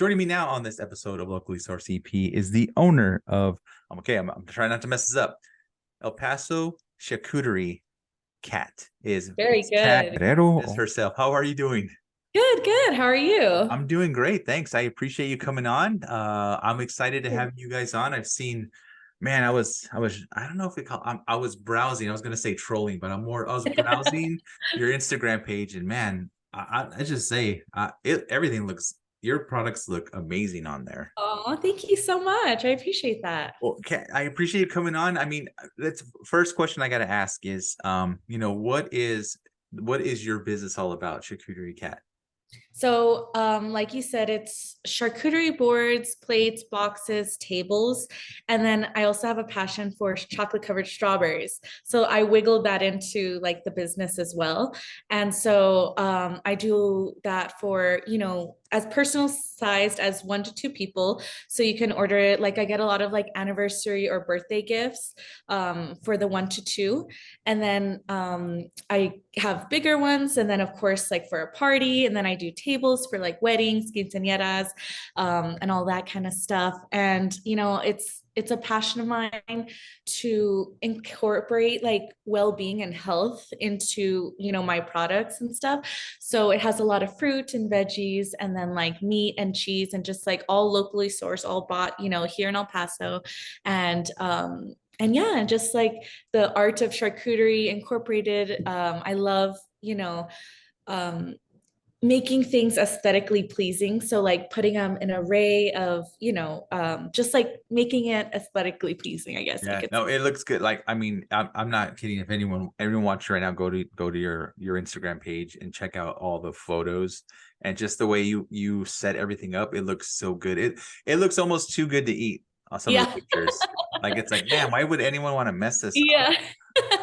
Joining me now on this episode of Locally Sourced EP is the owner of, I'm trying not to mess this up, El Paso Charcuterie Kat. Very Is Kat good. Guerrero is herself. How are you doing? Good, good. How are you? I'm doing great. Thanks. I appreciate you coming on. I'm excited to have you guys on. I've seen, man, I don't know if I was browsing. I was going to say trolling, but I was browsing your Instagram page, and man, I just say, your products look amazing on there. Oh, thank you so much. I appreciate that. Well, I appreciate you coming on. I mean, that's first question I got to ask is, what is your business all about, Charcuterie Kat? So, like you said, it's charcuterie boards, plates, boxes, tables. And then I also have a passion for chocolate covered strawberries. So I wiggled that into like the business as well. And so I do that for, as personal sized as 1 to 2 people. So you can order it. Like I get a lot of like anniversary or birthday gifts for the 1 to 2. And then I have bigger ones. And then, of course, like for a party. And then I do tables for like weddings, quinceañeras, and all that kind of stuff. And, it's a passion of mine to incorporate like well-being and health into my products and stuff. So it has a lot of fruit and veggies and then like meat and cheese and just like all locally sourced, all bought here in El Paso. And yeah, just like the art of charcuterie incorporated. I love um making things aesthetically pleasing. So like putting them an array of, just like making it aesthetically pleasing, I guess you Yeah, could no, say. it looks good. Like, I mean, I'm not kidding. If everyone watching right now, go to your Instagram page and check out all the photos and just the way you set everything up. It looks so good. It looks almost too good to eat on some of the Yeah. pictures. Like it's like, man, why would anyone want to mess this up? Yeah.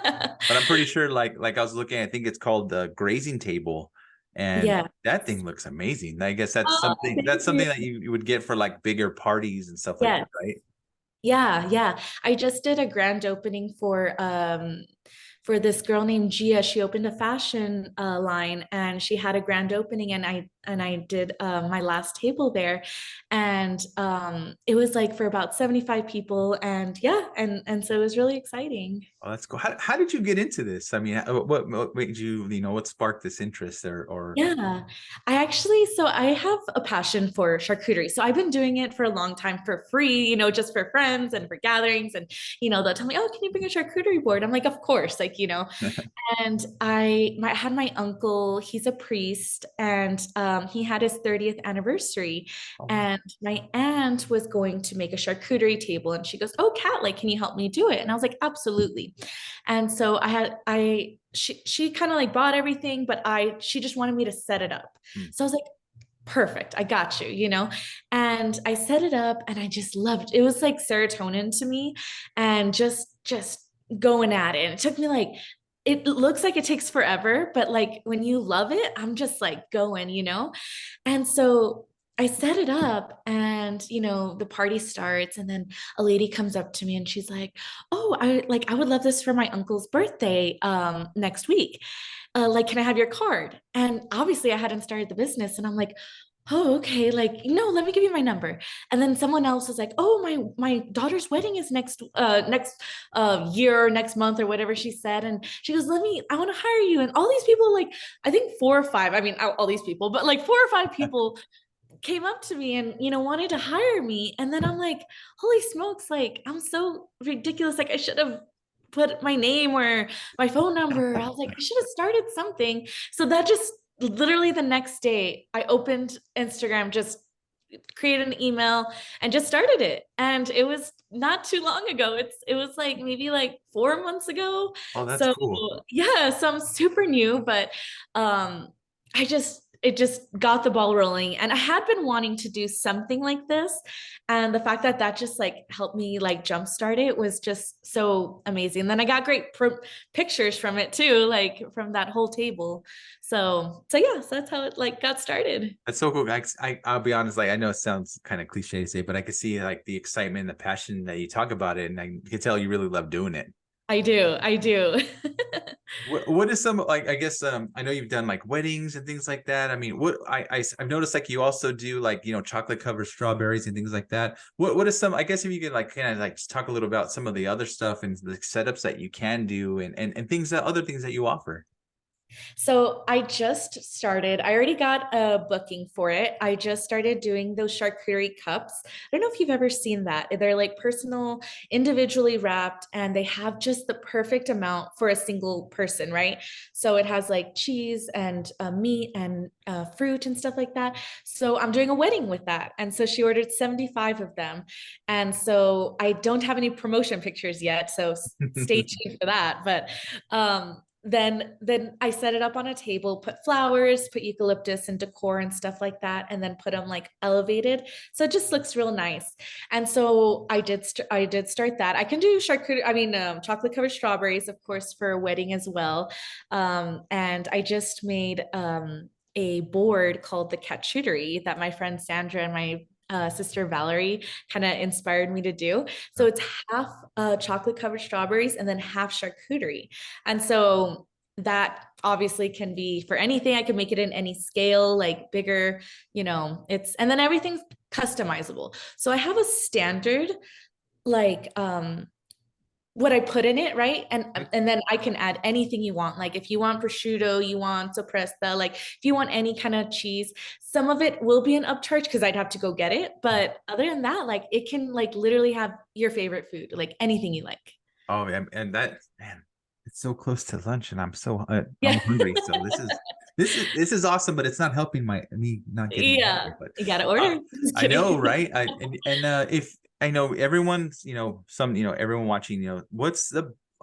But I'm pretty sure, like I was looking, I think it's called the grazing table, and Yeah. that thing looks amazing. I guess that's Oh, something thank you. that you would get for like bigger parties and stuff like Yeah. that, right? Yeah, yeah. I just did a grand opening for this girl named Gia. She opened a fashion line and she had a grand opening and I did my last table there and it was like for about 75 people and yeah, and so it was really exciting. Oh, that's cool. How did you get into this? I mean, what made you, what sparked this interest or Yeah, so I have a passion for charcuterie. So I've been doing it for a long time for free, just for friends and for gatherings. And, they'll tell me, oh, can you bring a charcuterie board? I'm like, of course, like, and had my uncle, he's a priest, and he had his 30th anniversary. Oh, wow. And my aunt was going to make a charcuterie table. And she goes, oh, Kat, like, can you help me do it? And I was like, absolutely. And so she kind of like bought everything, but she just wanted me to set it up. Hmm. So I was like, perfect, I got you. And I set it up and I just loved it. It was like serotonin to me and just going at it. And it took me like it looks like it takes forever, but like when you love it, I'm just like going. And so I set it up and the party starts and then a lady comes up to me and she's like, "Oh, I would love this for my uncle's birthday next week. Like can I have your card?" And obviously I hadn't started the business and I'm like, "Oh, okay. Like, let me give you my number." And then someone else was like, "Oh, my daughter's wedding is next year, next month, or whatever she said." And she goes, I want to hire you." And all these people, like, I think 4 or 5, I mean, all these people, but like 4 or 5 people came up to me and wanted to hire me. And then I'm like, holy smokes, like I'm so ridiculous. Like I should have put my name or my phone number. I was like, I should have started something. So that just literally the next day I opened Instagram, just created an email and just started it. And it was not too long ago. It was like maybe like 4 months ago. Oh, that's So cool. yeah, so I'm super new, but it just got the ball rolling. And I had been wanting to do something like this. And the fact that just like helped me like jumpstart it was just so amazing. And then I got great pictures from it too, like from that whole table. So yeah, so that's how it like got started. That's so cool. I'll be honest, like I know it sounds kind of cliche to say, but I can see like the excitement, the passion that you talk about it, and I can tell you really love doing it. I do. What is some, like, I guess I know you've done like weddings and things like that. I mean, I've noticed like you also do like, chocolate covered strawberries and things like that. What is some, I guess if you could like kind of like just talk a little about some of the other stuff and the setups that you can do and things that other things that you offer. So I just started, I already got a booking for it. I just started doing those charcuterie cups. I don't know if you've ever seen that. They're like personal, individually wrapped, and they have just the perfect amount for a single person, right? So it has like cheese and meat and fruit and stuff like that. So I'm doing a wedding with that. And so she ordered 75 of them. And so I don't have any promotion pictures yet. So stay tuned for that. But then I set it up on a table, put flowers, put eucalyptus and decor and stuff like that, and then put them like elevated, so it just looks real nice. And so I did start that. I can do charcuterie, chocolate covered strawberries, of course, for a wedding as well. And I just made a board called the Charcuterie that my friend Sandra and my sister Valerie kind of inspired me to do. So it's half chocolate covered strawberries and then half charcuterie. And so that obviously can be for anything. I can make it in any scale, like bigger, and then everything's customizable. So I have a standard, like, what I put in it, right? And then I can add anything you want. Like if you want prosciutto, you want soppressa, like if you want any kind of cheese, some of it will be an upcharge because I'd have to go get it. But other than that, like it can like literally have your favorite food, like anything you like. Oh, and that, man, it's so close to lunch, and I'm Yeah. hungry. So this is awesome, but it's not helping me not getting Yeah. hungry. But You gotta order. Just I know, kidding. right? If I know everyone's, everyone watching,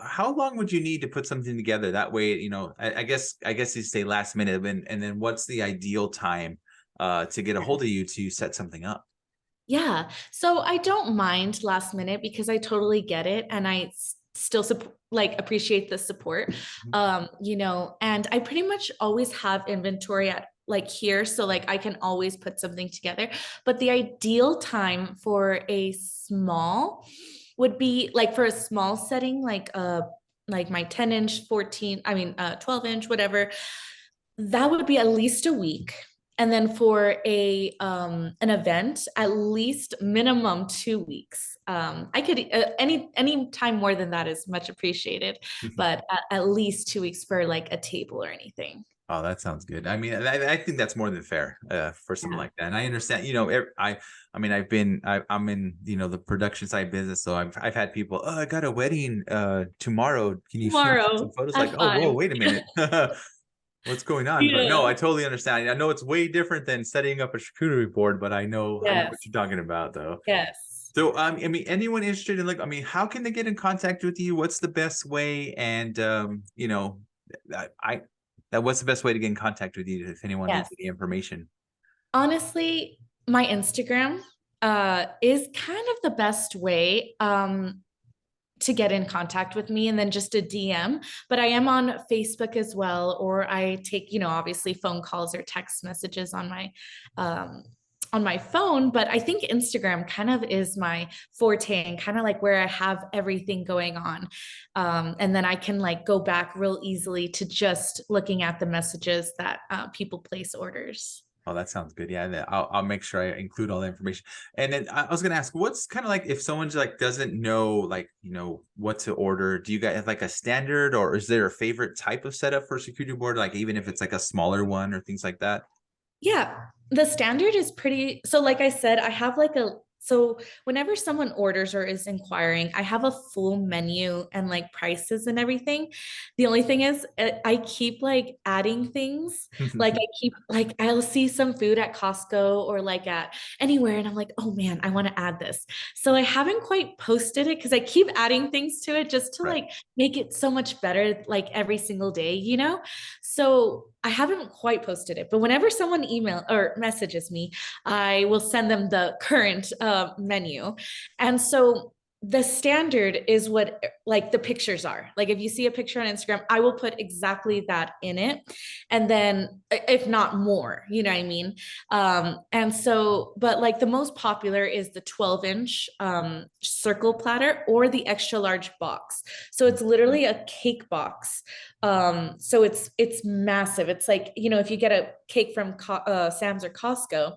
how long would you need to put something together? That way, I guess you say last minute, and then what's the ideal time to get a hold of you to set something up? Yeah. So I don't mind last minute because I totally get it and still like appreciate the support. And I pretty much always have inventory at like here, so like I can always put something together. But the ideal time for a small would be like for a small setting like my 10-inch, 12-inch, whatever, that would be at least a week. And then for a an event, at least minimum 2 weeks. I could any time more than that is much appreciated, but at least 2 weeks for like a table or anything. Oh, that sounds good. I mean, I think that's more than fair for something Yeah. like that. And I understand, I'm in, the production side business. So I've had people, oh, I got a wedding tomorrow. Can you shoot some Tomorrow photos? Like, at oh, whoa, 5. wait a minute. What's going on? But no, Yeah. I totally understand. I know it's way different than setting up a charcuterie board, but I know what Yes. you're talking about though. Yes. So, anyone interested in, like, how can they get in contact with you? What's the best way? And, I what's the best way to get in contact with you if anyone needs Yes. any information? Honestly, my Instagram is kind of the best way to get in contact with me, and then just a DM. But I am on Facebook as well, or I take, obviously phone calls or text messages um, on my phone. But I think Instagram kind of is my forte and kind of like where I have everything going on. And then I can like go back real easily to just looking at the messages that people place orders. Oh, that sounds good. Yeah, and then I'll make sure I include all the information. And then I was gonna ask, what's kind of like if someone's like doesn't know, like, what to order? Do you guys have like a standard, or is there a favorite type of setup for a security board? Like even if it's like a smaller one or things like that? Yeah, the standard is pretty. So, like I said, I have like so whenever someone orders or is inquiring, I have a full menu and like prices and everything. The only thing is, I keep like adding things. Like, I'll see some food at Costco or like at anywhere, and I'm like, oh man, I want to add this. So, I haven't quite posted it because I keep adding things to it just to Right. like make it so much better, like every single day. So, I haven't quite posted it, but whenever someone email or messages me, I will send them the current menu. And so the standard is what like the pictures are. Like if you see a picture on Instagram, I will put exactly that in it. And then if not more, you know what I mean? And so, but like the most popular is the 12-inch circle platter or the extra large box. So it's literally a cake box. So it's massive. It's like, you know, if you get a cake from Sam's or Costco,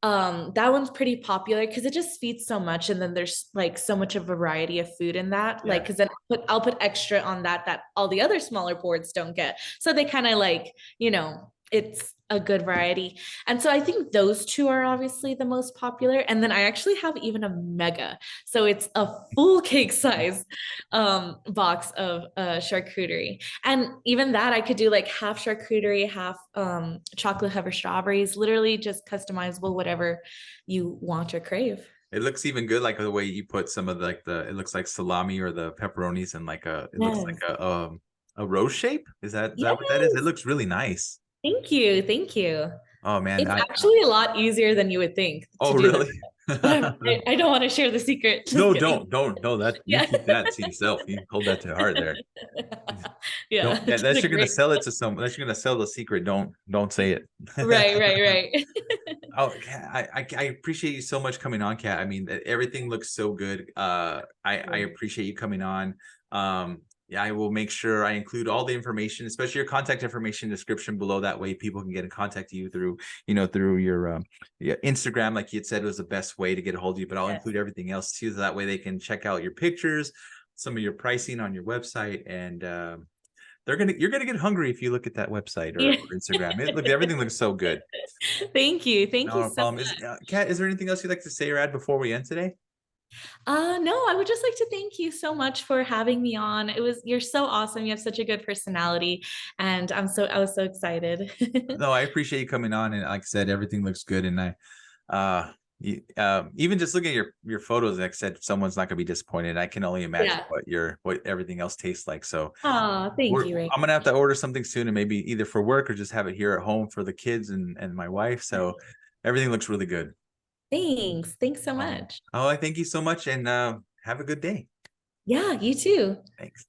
that one's pretty popular because it just feeds so much, and then there's like so much of variety of food in that, like Yeah. because then I'll put extra on that all the other smaller boards don't get, so they kind of like, you know, it's a good variety. And so I think those two are obviously the most popular, and then I actually have even a mega, so it's a full cake size box of charcuterie. And even that I could do like half charcuterie, half chocolate covered strawberries, literally just customizable, whatever you want or crave. It looks even good, like the way you put some of like it looks like salami or the pepperonis and like it looks like Yes. a rose shape. Is that what that is? It Yes. looks really nice. Thank you. Thank you. Oh man, It's actually a lot easier than you would think to oh do that. really? But I don't want to share the secret. Just No, kidding. don't. No, that you Yeah. keep that to yourself. You hold that to heart there. Yeah. Don't, yeah, It's been unless a you're gonna great. sell it to someone, unless you're gonna sell the secret, don't say it. Right, right, right. Oh, Kat, I appreciate you so much coming on, Kat. I mean, everything looks so good. I appreciate you coming on. Yeah, I will make sure I include all the information, especially your contact information description below. That way, people can get in contact with you through, through your yeah, Instagram, like you had said was the best way to get a hold of you. But I'll Yes. include everything else too, so that way they can check out your pictures, some of your pricing on your website, and you're gonna get hungry if you look at that website or Yeah. Instagram. Everything looks so good. Thank you. Thank you No so problem. Kat, is there anything else you'd like to say or add before we end today? no, I would just like to thank you so much for having me on. You're so awesome. You have such a good personality, and I was so excited. No, I appreciate you coming on, and like I said, everything looks good, and even just looking at your photos, like I said, someone's not gonna be disappointed. I can only imagine Yeah. what everything else tastes like. So Oh, thank you, Ray. I'm gonna have to order something soon, and maybe either for work or just have it here at home for the kids and my wife. So everything looks really good. Thanks. Thanks so Um, much. oh, I thank you so much, and have a good day. Yeah, you too. Thanks.